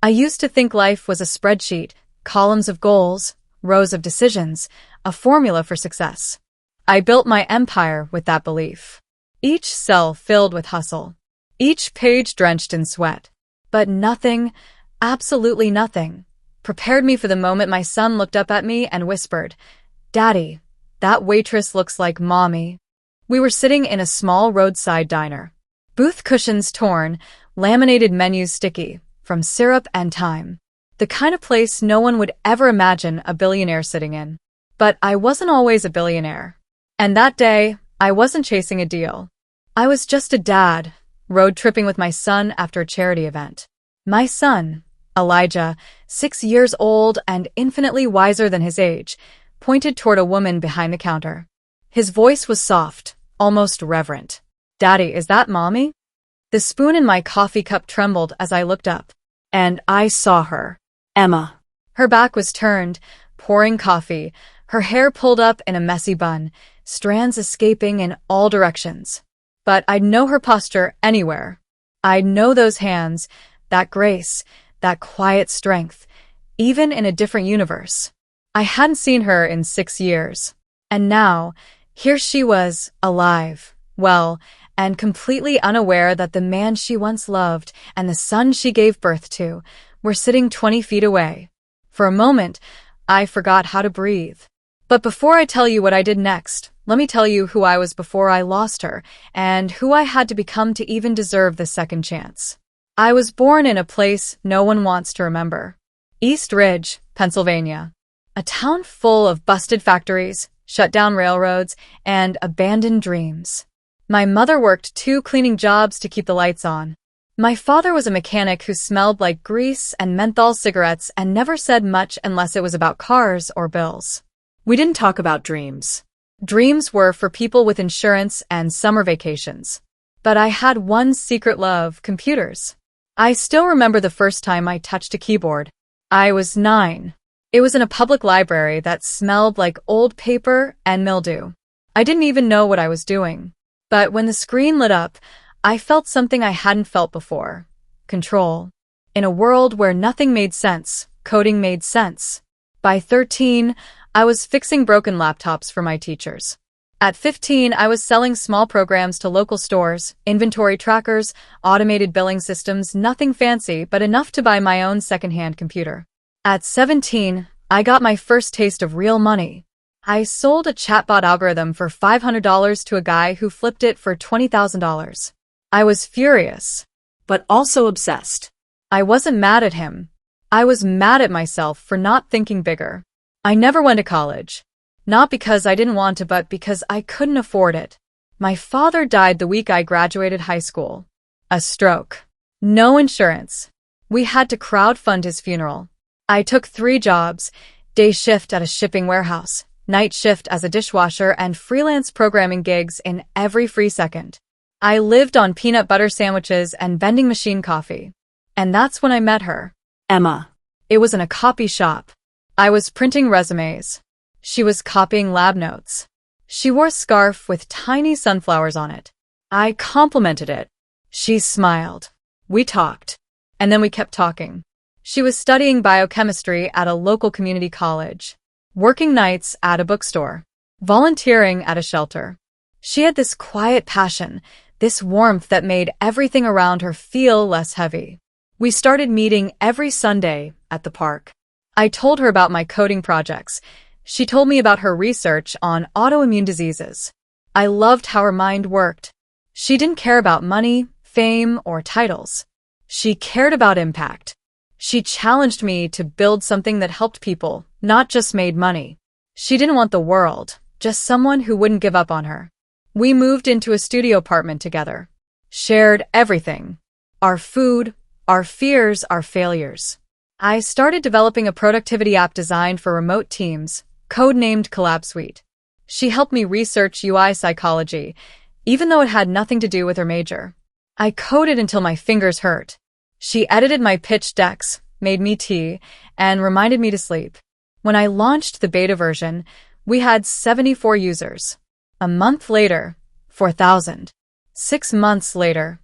I used to think life was a spreadsheet, columns of goals, rows of decisions, a formula for success. I built my empire with that belief. Each cell filled with hustle, each page drenched in sweat. But nothing, absolutely nothing, prepared me for the moment my son looked up at me and whispered, "Daddy, that waitress looks like Mommy." We were sitting in a small roadside diner. Booth cushions torn, laminated menus sticky, from syrup and thyme. The kind of place no one would ever imagine a billionaire sitting in. But I wasn't always a billionaire. And that day, I wasn't chasing a deal. I was just a dad, road tripping with my son after a charity event. My son, Elijah, 6 years old and infinitely wiser than his age, pointed toward a woman behind the counter. His voice was soft, almost reverent. "Daddy, is that Mommy?" The spoon in my coffee cup trembled as I looked up. And I saw her. Emma. Her back was turned, pouring coffee, her hair pulled up in a messy bun, strands escaping in all directions. But I'd know her posture anywhere. I'd know those hands, that grace, that quiet strength, even in a different universe. I hadn't seen her in 6 years. And now, here she was, alive, well, and completely unaware that the man she once loved and the son she gave birth to were sitting 20 feet away. For a moment, I forgot how to breathe. But before I tell you what I did next, let me tell you who I was before I lost her, and who I had to become to even deserve the second chance. I was born in a place no one wants to remember. East Ridge, Pennsylvania. A town full of busted factories, shut-down railroads, and abandoned dreams. My mother worked 2 cleaning jobs to keep the lights on. My father was a mechanic who smelled like grease and menthol cigarettes and never said much unless it was about cars or bills. We didn't talk about dreams. Dreams were for people with insurance and summer vacations. But I had one secret love: computers. I still remember the first time I touched a keyboard. I was 9. It was in a public library that smelled like old paper and mildew. I didn't even know what I was doing. But when the screen lit up, I felt something I hadn't felt before: control. In a world where nothing made sense, coding made sense. By 13, I was fixing broken laptops for my teachers. At 15, I was selling small programs to local stores, inventory trackers, automated billing systems, nothing fancy, but enough to buy my own secondhand computer. At 17, I got my first taste of real money. I sold a chatbot algorithm for $500 to a guy who flipped it for $20,000. I was furious, but also obsessed. I wasn't mad at him. I was mad at myself for not thinking bigger. I never went to college. Not because I didn't want to, but because I couldn't afford it. My father died the week I graduated high school. A stroke. No insurance. We had to crowdfund his funeral. I took 3 jobs: day shift at a shipping warehouse, night shift as a dishwasher, and freelance programming gigs in every free second. I lived on peanut butter sandwiches and vending machine coffee. And that's when I met her. Emma. It was in a copy shop. I was printing resumes. She was copying lab notes. She wore a scarf with tiny sunflowers on it. I complimented it. She smiled. We talked. And then we kept talking. She was studying biochemistry at a local community college, working nights at a bookstore, volunteering at a shelter. She had this quiet passion, this warmth that made everything around her feel less heavy. We started meeting every Sunday at the park. I told her about my coding projects. She told me about her research on autoimmune diseases. I loved how her mind worked. She didn't care about money, fame, or titles. She cared about impact. She challenged me to build something that helped people, not just made money. She didn't want the world, just someone who wouldn't give up on her. We moved into a studio apartment together. Shared everything. Our food, our fears, our failures. I started developing a productivity app designed for remote teams, codenamed Collab Suite. She helped me research UI psychology, even though it had nothing to do with her major. I coded until my fingers hurt. She edited my pitch decks, made me tea, and reminded me to sleep. When I launched the beta version, we had 74 users. A month later, 4,000. 6 months later,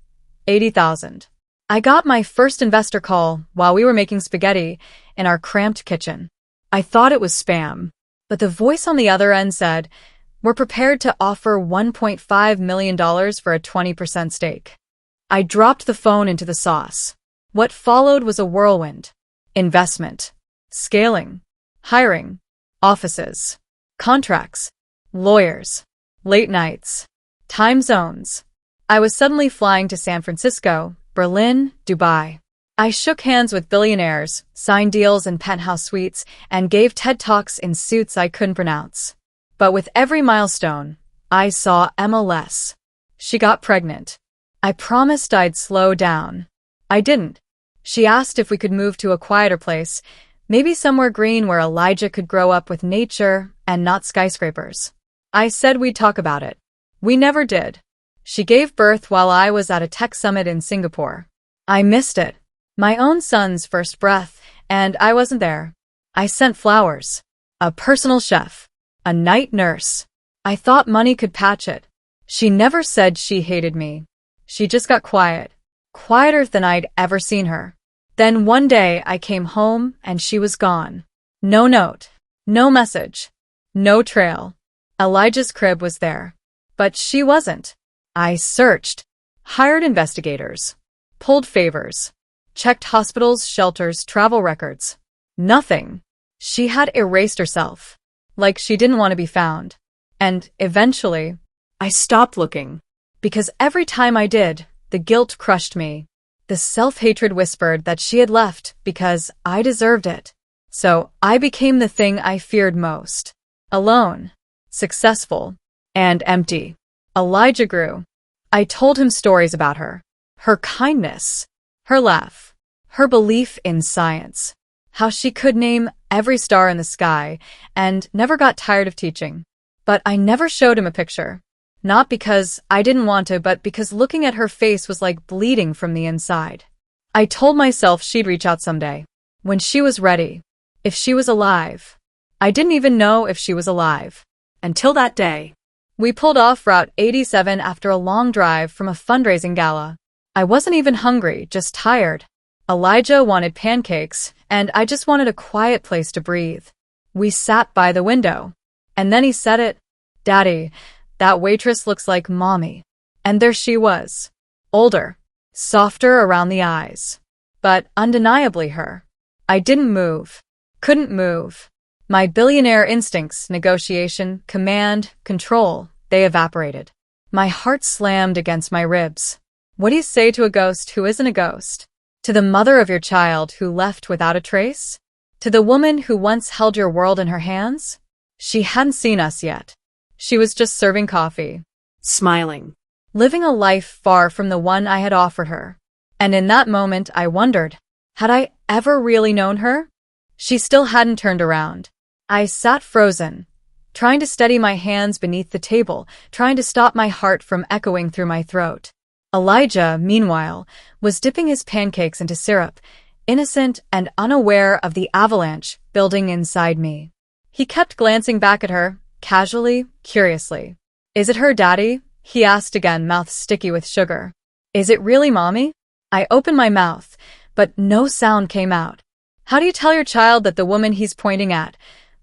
80,000. I got my first investor call while we were making spaghetti in our cramped kitchen. I thought it was spam, but the voice on the other end said, "We're prepared to offer $1.5 million for a 20% stake." I dropped the phone into the sauce. What followed was a whirlwind. Investment, scaling, hiring, offices, contracts, lawyers, late nights, time zones. I was suddenly flying to San Francisco, Berlin, Dubai. I shook hands with billionaires, signed deals in penthouse suites, and gave TED Talks in suits I couldn't pronounce. But with every milestone, I saw Emma less. She got pregnant. I promised I'd slow down. I didn't. She asked if we could move to a quieter place, maybe somewhere green where Elijah could grow up with nature and not skyscrapers. I said we'd talk about it. We never did. She gave birth while I was at a tech summit in Singapore. I missed it. My own son's first breath, and I wasn't there. I sent flowers. A personal chef. A night nurse. I thought money could patch it. She never said she hated me. She just got quiet. Quieter than I'd ever seen her. Then one day I came home and she was gone. No note. No message. No trail. Elijah's crib was there. But she wasn't. I searched. Hired investigators. Pulled favors. Checked hospitals, shelters, travel records. Nothing. She had erased herself. Like she didn't want to be found. And eventually, I stopped looking. Because every time I did, the guilt crushed me. The self-hatred whispered that she had left because I deserved it. So I became the thing I feared most. Alone. Successful. And empty. Elijah grew. I told him stories about her. Her kindness. Her laugh. Her belief in science. How she could name every star in the sky and never got tired of teaching. But I never showed him a picture. Not because I didn't want to, but because looking at her face was like bleeding from the inside. I told myself she'd reach out someday. When she was ready. If she was alive. I didn't even know if she was alive. Until that day. We pulled off Route 87 after a long drive from a fundraising gala. I wasn't even hungry, just tired. Elijah wanted pancakes, and I just wanted a quiet place to breathe. We sat by the window. And then he said it. "Daddy, that waitress looks like Mommy." And there she was. Older. Softer around the eyes. But undeniably her. I didn't move. Couldn't move. My billionaire instincts, negotiation, command, control, they evaporated. My heart slammed against my ribs. What do you say to a ghost who isn't a ghost? To the mother of your child who left without a trace? To the woman who once held your world in her hands? She hadn't seen us yet. She was just serving coffee. Smiling. Living a life far from the one I had offered her. And in that moment I wondered, had I ever really known her? She still hadn't turned around. I sat frozen, trying to steady my hands beneath the table, trying to stop my heart from echoing through my throat. Elijah, meanwhile, was dipping his pancakes into syrup, innocent and unaware of the avalanche building inside me. He kept glancing back at her, casually, curiously. "Is it her, Daddy?" he asked again, mouth sticky with sugar. "Is it really Mommy?" I opened my mouth, but no sound came out. How do you tell your child that the woman he's pointing at,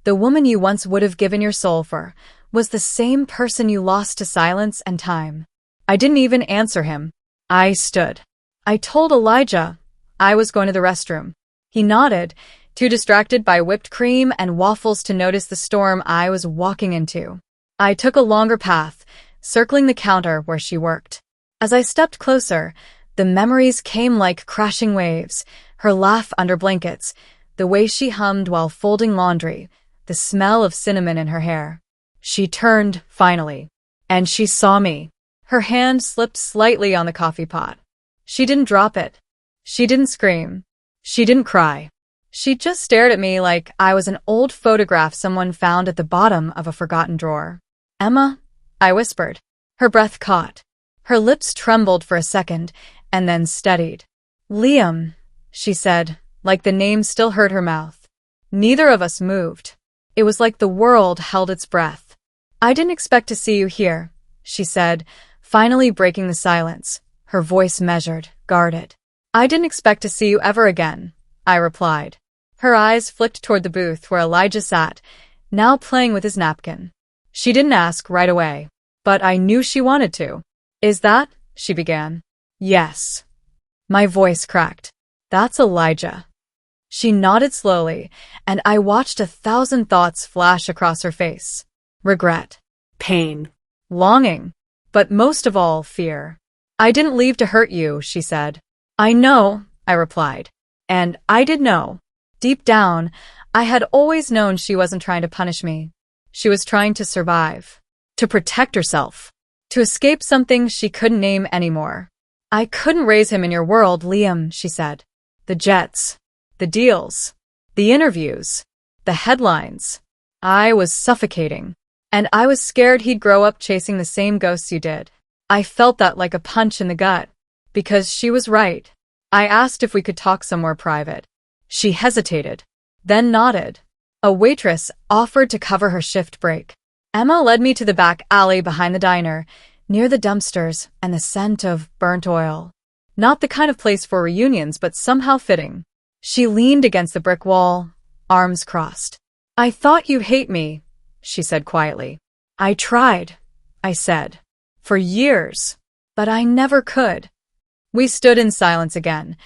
the woman you once would have given your soul for, was the same person you lost to silence and time? I didn't even answer him. I stood. I told Elijah I was going to the restroom. He nodded, too distracted by whipped cream and waffles to notice the storm I was walking into. I took a longer path, circling the counter where she worked. As I stepped closer, the memories came like crashing waves, her laugh under blankets, the way she hummed while folding laundry, the smell of cinnamon in her hair. She turned, finally, and she saw me. Her hand slipped slightly on the coffee pot. She didn't drop it. She didn't scream. She didn't cry. She just stared at me like I was an old photograph someone found at the bottom of a forgotten drawer. "Emma," I whispered. Her breath caught. Her lips trembled for a second, and then steadied. "Liam," she said, like the name still hurt her mouth. Neither of us moved. It was like the world held its breath. "I didn't expect to see you here," she said, finally breaking the silence, her voice measured, guarded. I didn't expect to see you ever again, I replied. Her eyes flicked toward the booth where Elijah sat, now playing with his napkin. She didn't ask right away, but I knew she wanted to. Is that? She began. Yes. My voice cracked. That's Elijah. She nodded slowly, and I watched 1,000 thoughts flash across her face. Regret. Pain. Longing. But most of all, fear. I didn't leave to hurt you, she said. I know, I replied. And I did know. Deep down, I had always known she wasn't trying to punish me. She was trying to survive. To protect herself. To escape something she couldn't name anymore. I couldn't raise him in your world, Liam, she said. The jets. The deals. The interviews. The headlines. I was suffocating. And I was scared he'd grow up chasing the same ghosts you did. I felt that like a punch in the gut. Because she was right. I asked if we could talk somewhere private. She hesitated. Then nodded. A waitress offered to cover her shift break. Emma led me to the back alley behind the diner, near the dumpsters and the scent of burnt oil. Not the kind of place for reunions, but somehow fitting. She leaned against the brick wall, arms crossed. I thought you'd hate me, she said quietly. I tried, I said. For years. But I never could. We stood in silence again,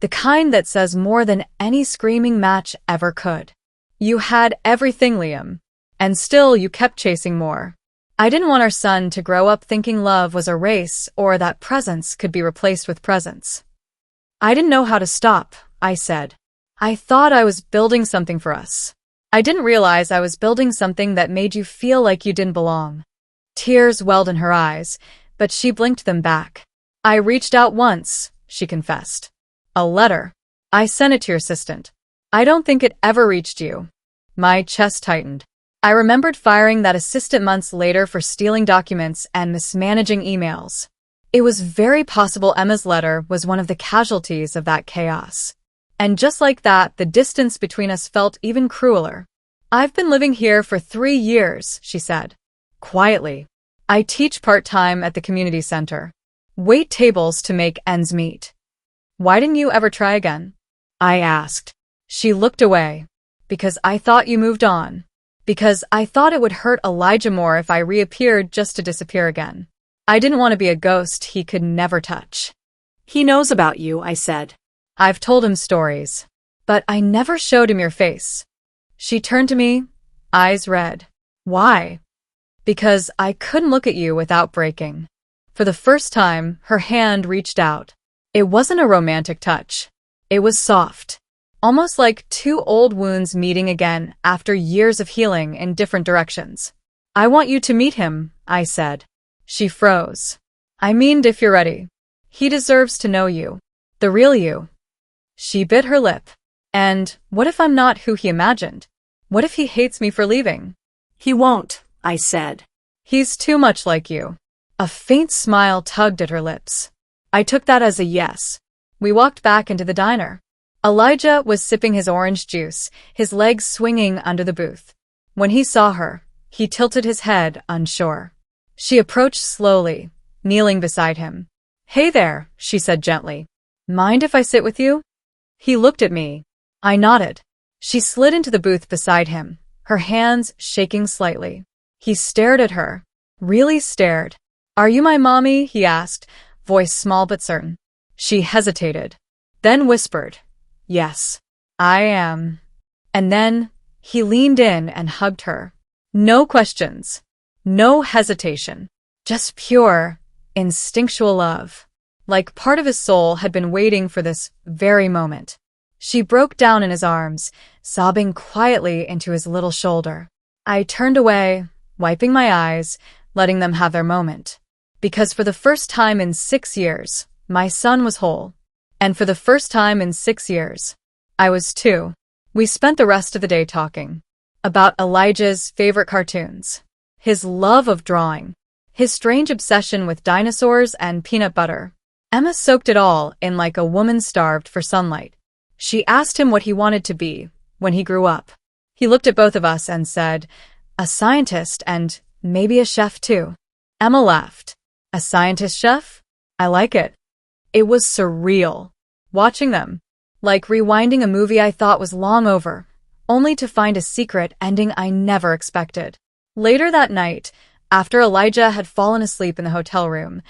the kind that says more than any screaming match ever could. You had everything, Liam. And still you kept chasing more. I didn't want our son to grow up thinking love was a race or that presence could be replaced with presence. I didn't know how to stop, I said. I thought I was building something for us. I didn't realize I was building something that made you feel like you didn't belong. Tears welled in her eyes, but she blinked them back. I reached out once, she confessed. A letter. I sent it to your assistant. I don't think it ever reached you. My chest tightened. I remembered firing that assistant months later for stealing documents and mismanaging emails. It was very possible Emma's letter was one of the casualties of that chaos. And just like that, the distance between us felt even crueler. I've been living here for 3 years, she said. Quietly. I teach part-time at the community center. Wait tables to make ends meet. Why didn't you ever try again? I asked. She looked away. Because I thought you moved on. Because I thought it would hurt Elijah more if I reappeared just to disappear again. I didn't want to be a ghost he could never touch. He knows about you, I said. I've told him stories. But I never showed him your face. She turned to me, eyes red. Why? Because I couldn't look at you without breaking. For the first time, her hand reached out. It wasn't a romantic touch. It was soft. Almost like 2 old wounds meeting again after years of healing in different directions. I want you to meet him, I said. She froze. I mean, if you're ready. He deserves to know you. The real you. She bit her lip. And what if I'm not who he imagined? What if he hates me for leaving? He won't, I said. He's too much like you. A faint smile tugged at her lips. I took that as a yes. We walked back into the diner. Elijah was sipping his orange juice, his legs swinging under the booth. When he saw her, he tilted his head, unsure. She approached slowly, kneeling beside him. Hey there, she said gently. Mind if I sit with you? He looked at me. I nodded. She slid into the booth beside him, her hands shaking slightly. He stared at her. Really stared. Are you my mommy? He asked, voice small but certain. She hesitated. Then whispered. Yes, I am. And then he leaned in and hugged her. No questions. No hesitation. Just pure, instinctual love. Like part of his soul had been waiting for this very moment. She broke down in his arms, sobbing quietly into his little shoulder. I turned away, wiping my eyes, letting them have their moment. Because for the first time in 6 years, my son was whole. And for the first time in 6 years, I was too. We spent the rest of the day talking. About Elijah's favorite cartoons. His love of drawing. His strange obsession with dinosaurs and peanut butter. Emma soaked it all in like a woman starved for sunlight. She asked him what he wanted to be when he grew up. He looked at both of us and said, a scientist and maybe a chef too. Emma laughed. A scientist chef? I like it. It was surreal. watching them. Like rewinding a movie I thought was long over, only to find a secret ending I never expected. Later that night, after Elijah had fallen asleep in the hotel room,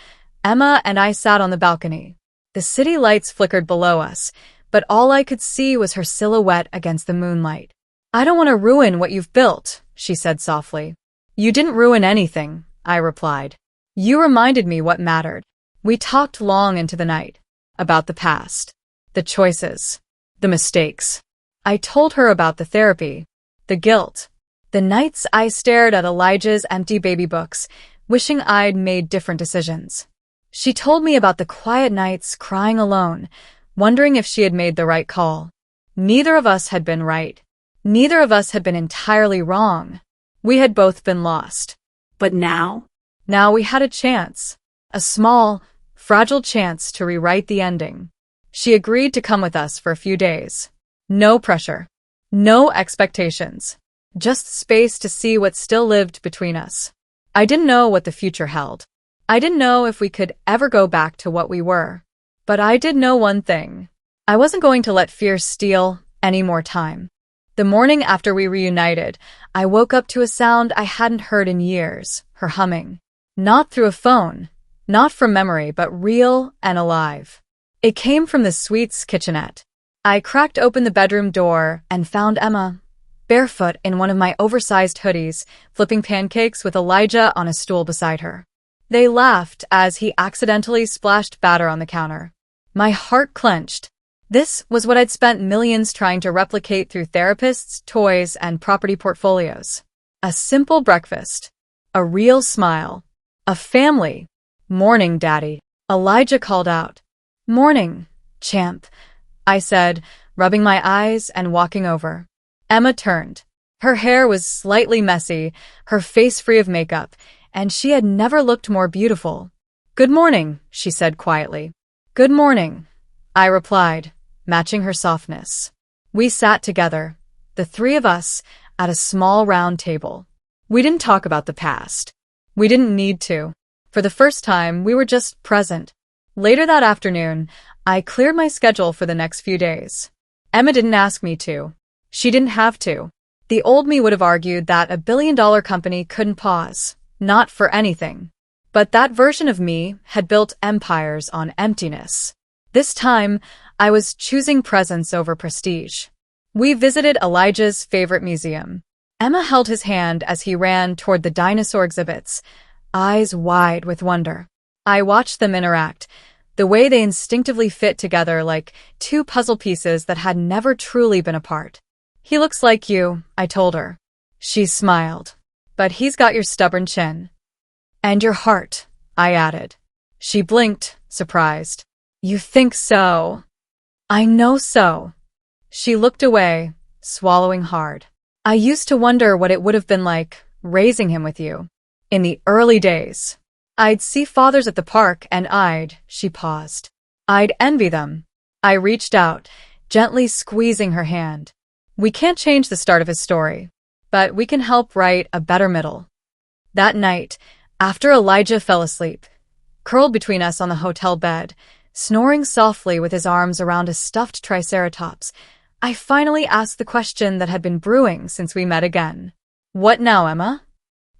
Emma and I sat on the balcony. The city lights flickered below us, but all I could see was her silhouette against the moonlight. "I don't want to ruin what you've built," she said softly. "You didn't ruin anything," I replied. "You reminded me what mattered." We talked long into the night. About the past. The choices. The mistakes. I told her about the therapy. The guilt. The nights I stared at Elijah's empty baby books, wishing I'd made different decisions. She told me about the quiet nights crying alone, wondering if she had made the right call. Neither of us had been right. Neither of us had been entirely wrong. We had both been lost. But now? Now we had a chance. A small, fragile chance to rewrite the ending. She agreed to come with us for a few days. No pressure. No expectations. Just space to see what still lived between us. I didn't know what the future held. I didn't know if we could ever go back to what we were. But I did know one thing. I wasn't going to let fear steal any more time. The morning after we reunited, I woke up to a sound I hadn't heard in years, her humming. Not through a phone, not from memory, but real and alive. It came from the suite's kitchenette. I cracked open the bedroom door and found Emma, barefoot in one of my oversized hoodies, flipping pancakes with Elijah on a stool beside her. They laughed as he accidentally splashed batter on the counter. My heart clenched. This was what I'd spent millions trying to replicate through therapists, toys, and property portfolios. A simple breakfast. A real smile. A family. "Morning, Daddy," Elijah called out. "Morning, champ," I said, rubbing my eyes and walking over. Emma turned. Her hair was slightly messy, her face free of makeup, and she had never looked more beautiful. "Good morning," she said quietly. "Good morning," I replied, matching her softness. We sat together, the three of us, at a small round table. We didn't talk about the past. We didn't need to. For the first time, we were just present. Later that afternoon, I cleared my schedule for the next few days. Emma didn't ask me to. She didn't have to. The old me would have argued that a billion-dollar company couldn't pause. Not for anything. But that version of me had built empires on emptiness. This time, I was choosing presence over prestige. We visited Elijah's favorite museum. Emma held his hand as he ran toward the dinosaur exhibits, eyes wide with wonder. I watched them interact, the way they instinctively fit together like two puzzle pieces that had never truly been apart. "He looks like you," I told her. She smiled. "But he's got your stubborn chin." "And your heart," I added. She blinked, surprised. "You think so?" "I know so." She looked away, swallowing hard. "I used to wonder what it would have been like, raising him with you. In the early days. I'd see fathers at the park and she paused. "I'd envy them." I reached out, gently squeezing her hand. "We can't change the start of his story, but we can help write a better middle." That night, after Elijah fell asleep, curled between us on the hotel bed, snoring softly with his arms around a stuffed triceratops, I finally asked the question that had been brewing since we met again. "What now, Emma?"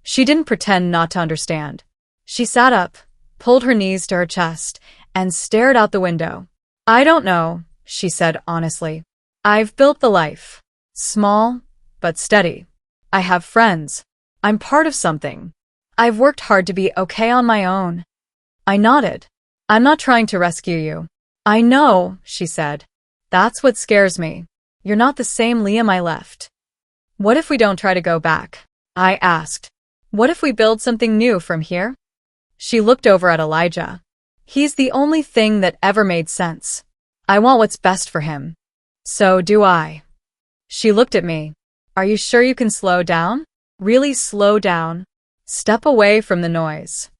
She didn't pretend not to understand. She sat up, pulled her knees to her chest, and stared out the window. "I don't know," she said honestly. "I've built the life. Small, but steady. I have friends. I'm part of something. I've worked hard to be okay on my own." I nodded. "I'm not trying to rescue you." "I know," she said. "That's what scares me. You're not the same Liam I left." "What if we don't try to go back?" I asked. "What if we build something new from here?" She looked over at Elijah. "He's the only thing that ever made sense. I want what's best for him. So do I." She looked at me. "Are you sure you can slow down? Really slow down? Step away from the noise."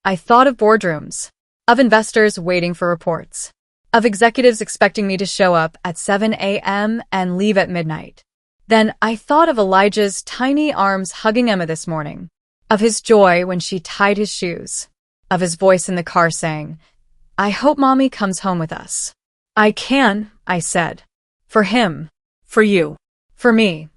I thought of boardrooms, of investors waiting for reports, of executives expecting me to show up at 7 a.m. and leave at midnight. Then I thought of Elijah's tiny arms hugging Emma this morning, of his joy when she tied his shoes, of his voice in the car saying, "I hope Mommy comes home with us." I can, I said. For him. For you. For me.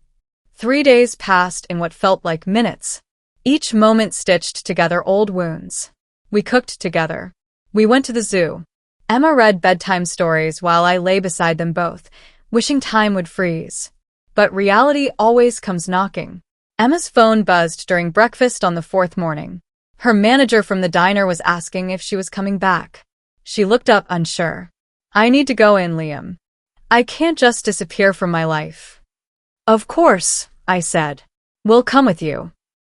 3 days passed in what felt like minutes. Each moment stitched together old wounds. We cooked together. We went to the zoo. Emma read bedtime stories while I lay beside them both, wishing time would freeze. But reality always comes knocking. Emma's phone buzzed during breakfast on the 4th morning. Her manager from the diner was asking if she was coming back. She looked up unsure. I need to go in, Liam. I can't just disappear from my life. Of course, I said. We'll come with you.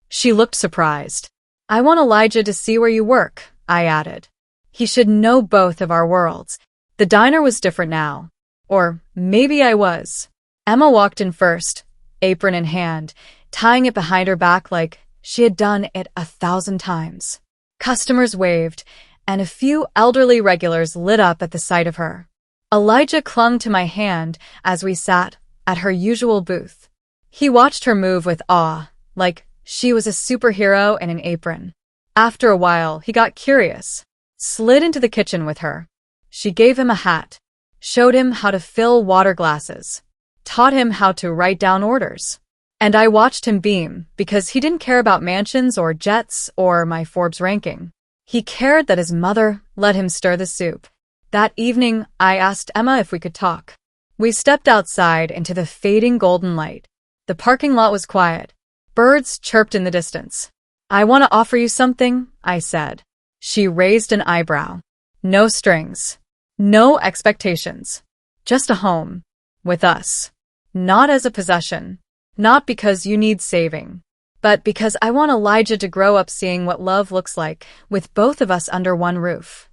She looked surprised. I want Elijah to see where you work, I added. He should know both of our worlds. The diner was different now. Or maybe I was. Emma walked in first, apron in hand, tying it behind her back like she had done it 1,000 times. Customers waved, and a few elderly regulars lit up at the sight of her. Elijah clung to my hand as we sat at her usual booth. He watched her move with awe, like she was a superhero in an apron. After a while, he got curious, slid into the kitchen with her. She gave him a hat, showed him how to fill water glasses, taught him how to write down orders. And I watched him beam because he didn't care about mansions or jets or my Forbes ranking. He cared that his mother let him stir the soup. That evening, I asked Emma if we could talk. We stepped outside into the fading golden light. The parking lot was quiet. Birds chirped in the distance. I want to offer you something, I said. She raised an eyebrow. No strings. No expectations. Just a home. With us. Not as a possession. Not because you need saving. But because I want Elijah to grow up seeing what love looks like, with both of us under one roof.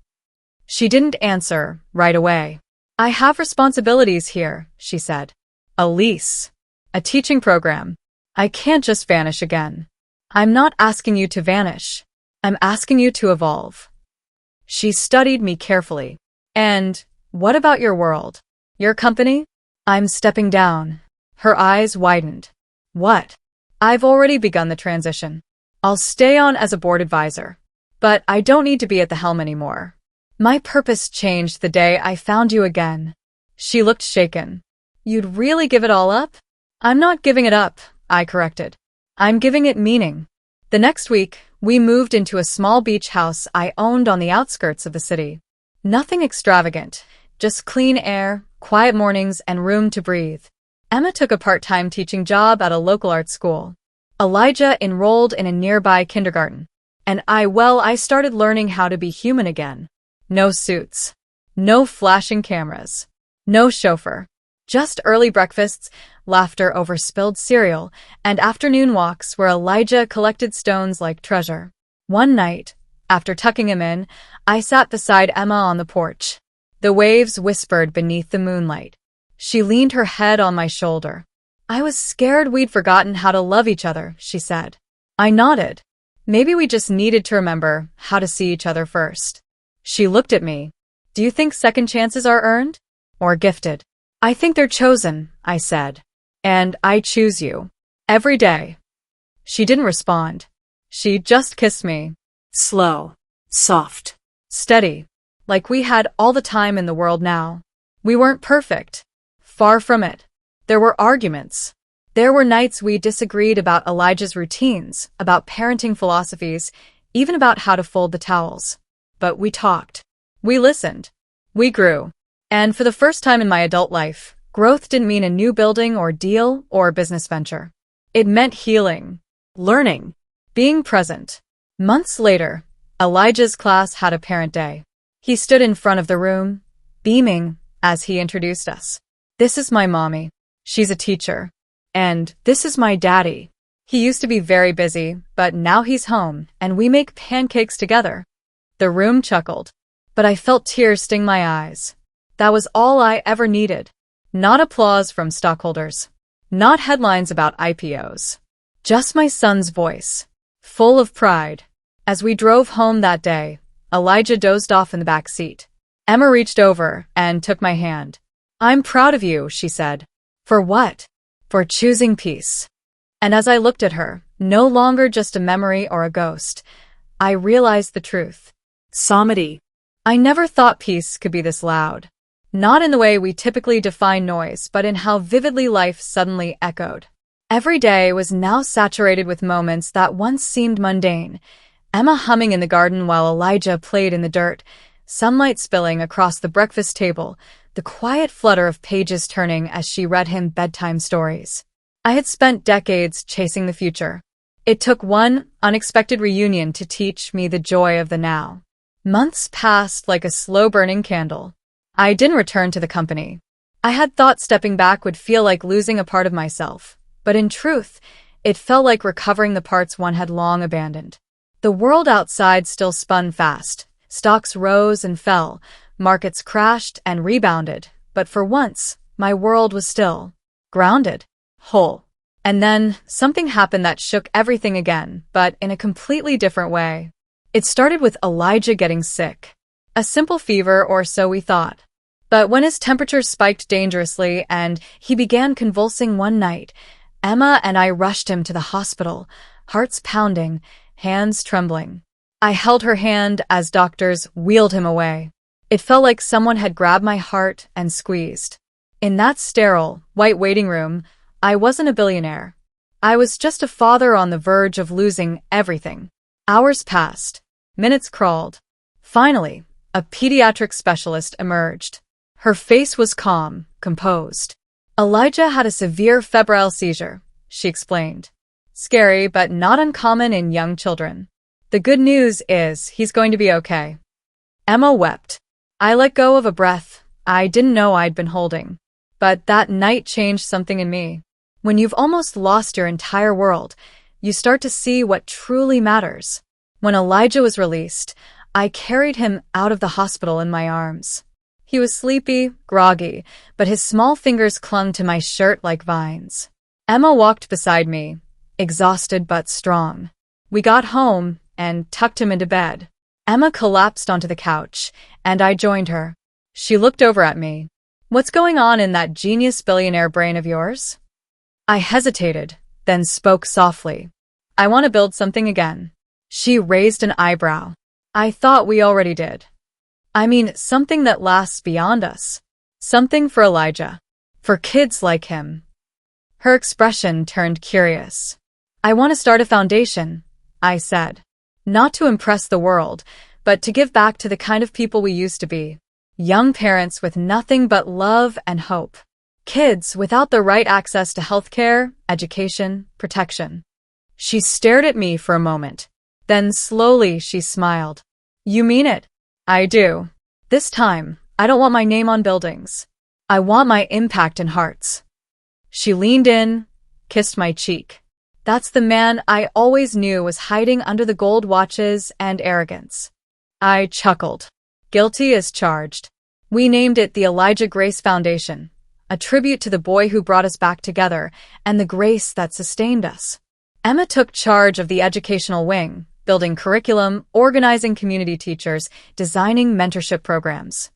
She didn't answer right away. I have responsibilities here, she said. A lease. A teaching program. I can't just vanish again. I'm not asking you to vanish. I'm asking you to evolve. She studied me carefully. And what about your world? Your company? I'm stepping down. Her eyes widened. What? I've already begun the transition. I'll stay on as a board advisor. But I don't need to be at the helm anymore. My purpose changed the day I found you again. She looked shaken. You'd really give it all up? I'm not giving it up, I corrected. I'm giving it meaning. The next week, we moved into a small beach house I owned on the outskirts of the city. Nothing extravagant, just clean air, quiet mornings, and room to breathe. Emma took a part-time teaching job at a local art school. Elijah enrolled in a nearby kindergarten. And I started learning how to be human again. No suits. No flashing cameras. No chauffeur. Just early breakfasts, laughter over spilled cereal, and afternoon walks where Elijah collected stones like treasure. One night, after tucking him in, I sat beside Emma on the porch. The waves whispered beneath the moonlight. She leaned her head on my shoulder. I was scared we'd forgotten how to love each other, she said. I nodded. Maybe we just needed to remember how to see each other first. She looked at me. Do you think second chances are earned? Or gifted? I think they're chosen, I said. And I choose you. Every day. She didn't respond. She just kissed me. Slow. Soft. Steady. Like we had all the time in the world now. We weren't perfect. Far from it. There were arguments. There were nights we disagreed about Elijah's routines, about parenting philosophies, even about how to fold the towels. But we talked. We listened. We grew. And for the first time in my adult life, growth didn't mean a new building or deal or business venture. It meant healing, learning, being present. Months later, Elijah's class had a parent day. He stood in front of the room, beaming as he introduced us. This is my mommy. She's a teacher. And this is my daddy. He used to be very busy, but now he's home, and we make pancakes together. The room chuckled, but I felt tears sting my eyes. That was all I ever needed. Not applause from stockholders. Not headlines about IPOs. Just my son's voice, full of pride. As we drove home that day, Elijah dozed off in the back seat. Emma reached over and took my hand. I'm proud of you, she said. For what? For choosing peace. And as I looked at her, no longer just a memory or a ghost, I realized the truth. Samadi. I never thought peace could be this loud. Not in the way we typically define noise, but in how vividly life suddenly echoed. Every day was now saturated with moments that once seemed mundane. Emma humming in the garden while Elijah played in the dirt, sunlight spilling across the breakfast table, the quiet flutter of pages turning as she read him bedtime stories. I had spent decades chasing the future. It took one unexpected reunion to teach me the joy of the now. Months passed like a slow-burning candle. I didn't return to the company. I had thought stepping back would feel like losing a part of myself, but in truth, it felt like recovering the parts one had long abandoned. The world outside still spun fast. Stocks rose and fell, markets crashed and rebounded, but for once, my world was still, grounded, whole. And then, something happened that shook everything again, but in a completely different way. It started with Elijah getting sick. A simple fever, or so we thought. But when his temperature spiked dangerously and he began convulsing one night, Emma and I rushed him to the hospital, hearts pounding, hands trembling. I held her hand as doctors wheeled him away. It felt like someone had grabbed my heart and squeezed. In that sterile, white waiting room, I wasn't a billionaire. I was just a father on the verge of losing everything. Hours passed. Minutes crawled. Finally, a pediatric specialist emerged. Her face was calm, composed. Elijah had a severe febrile seizure, she explained. Scary, but not uncommon in young children. The good news is he's going to be okay. Emma wept. I let go of a breath I didn't know I'd been holding. But that night changed something in me. When you've almost lost your entire world, you start to see what truly matters. When Elijah was released, I carried him out of the hospital in my arms. He was sleepy, groggy, but his small fingers clung to my shirt like vines. Emma walked beside me, exhausted but strong. We got home and tucked him into bed. Emma collapsed onto the couch, and I joined her. She looked over at me. What's going on in that genius billionaire brain of yours? I hesitated, then spoke softly. I want to build something again. She raised an eyebrow. I thought we already did. I mean, something that lasts beyond us. Something for Elijah. For kids like him. Her expression turned curious. I want to start a foundation, I said. Not to impress the world, but to give back to the kind of people we used to be. Young parents with nothing but love and hope. Kids without the right access to healthcare, education, protection. She stared at me for a moment. Then slowly she smiled. You mean it? I do. This time, I don't want my name on buildings. I want my impact in hearts. She leaned in, kissed my cheek. That's the man I always knew was hiding under the gold watches and arrogance. I chuckled. Guilty as charged. We named it the Elijah Grace Foundation, a tribute to the boy who brought us back together and the grace that sustained us. Emma took charge of the educational wing, building curriculum, organizing community teachers, designing mentorship programs.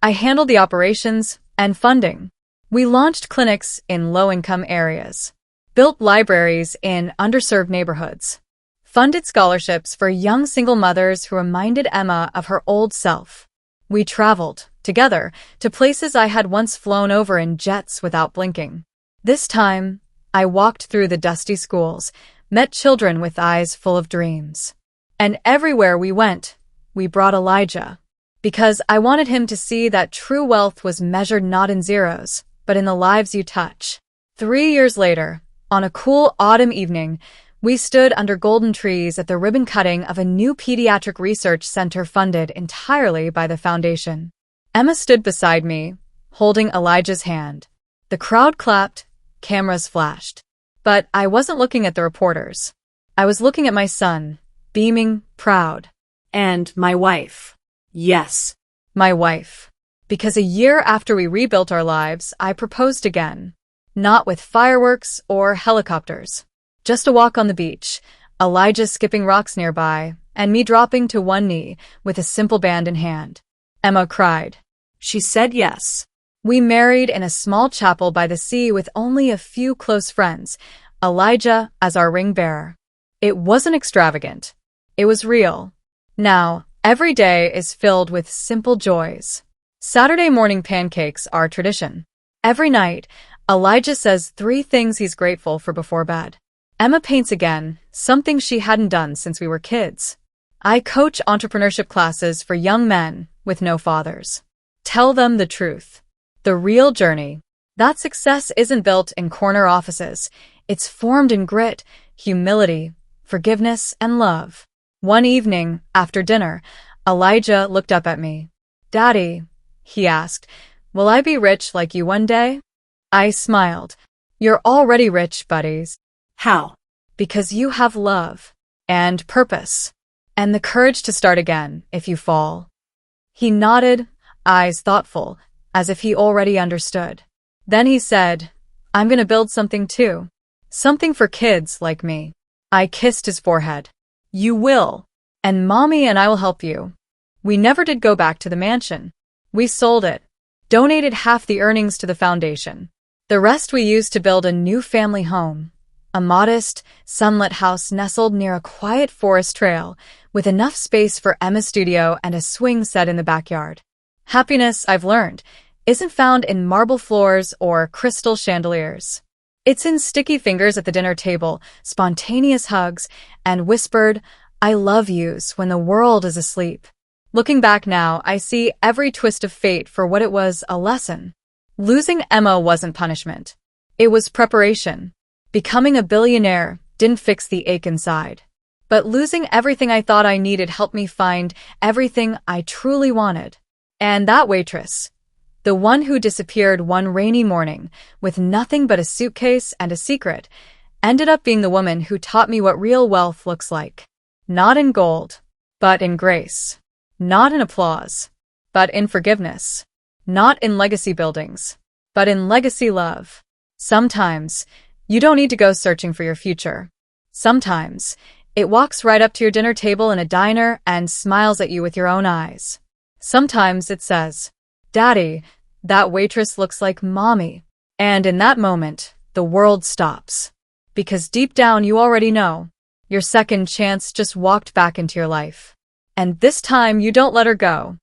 I handled the operations and funding. We launched clinics in low-income areas, built libraries in underserved neighborhoods, funded scholarships for young single mothers who reminded Emma of her old self. We traveled, together, to places I had once flown over in jets without blinking. This time, I walked through the dusty schools, met children with eyes full of dreams. And everywhere we went, we brought Elijah. Because I wanted him to see that true wealth was measured not in zeros, but in the lives you touch. 3 years later, on a cool autumn evening, we stood under golden trees at the ribbon cutting of a new pediatric research center funded entirely by the foundation. Emma stood beside me, holding Elijah's hand. The crowd clapped, cameras flashed. But I wasn't looking at the reporters. I was looking at my son, beaming, proud. And my wife. Yes. My wife. Because a year after we rebuilt our lives, I proposed again. Not with fireworks or helicopters. Just a walk on the beach, Elijah skipping rocks nearby, and me dropping to one knee with a simple band in hand. Emma cried. She said yes. We married in a small chapel by the sea with only a few close friends, Elijah as our ring bearer. It wasn't extravagant. It was real. Now, every day is filled with simple joys. Saturday morning pancakes are tradition. Every night, Elijah says 3 things he's grateful for before bed. Emma paints again, something she hadn't done since we were kids. I coach entrepreneurship classes for young men with no fathers. Tell them the truth. The real journey. That success isn't built in corner offices. It's formed in grit, humility, forgiveness, and love. One evening, after dinner, Elijah looked up at me. "Daddy," he asked, "will I be rich like you one day?" I smiled. "You're already rich, buddies." How? "Because you have love, and purpose, and the courage to start again if you fall." He nodded, eyes thoughtful, as if he already understood. Then he said, "I'm gonna build something too. Something for kids like me." I kissed his forehead. "You will. And Mommy and I will help you." We never did go back to the mansion. We sold it, donated half the earnings to the foundation. The rest we used to build a new family home, a modest, sunlit house nestled near a quiet forest trail with enough space for Emma's studio and a swing set in the backyard. Happiness, I've learned, isn't found in marble floors or crystal chandeliers. It's in sticky fingers at the dinner table, spontaneous hugs, and whispered, "I love yous" when the world is asleep. Looking back now, I see every twist of fate for what it was, a lesson. Losing Emma wasn't punishment. It was preparation. Becoming a billionaire didn't fix the ache inside. But losing everything I thought I needed helped me find everything I truly wanted. And that waitress, the one who disappeared one rainy morning with nothing but a suitcase and a secret, ended up being the woman who taught me what real wealth looks like. Not in gold, but in grace. Not in applause, but in forgiveness. Not in legacy buildings, but in legacy love. Sometimes, you don't need to go searching for your future. Sometimes, it walks right up to your dinner table in a diner and smiles at you with your own eyes. Sometimes it says, "Daddy, that waitress looks like Mommy." And in that moment, the world stops. Because deep down you already know, your second chance just walked back into your life. And this time you don't let her go.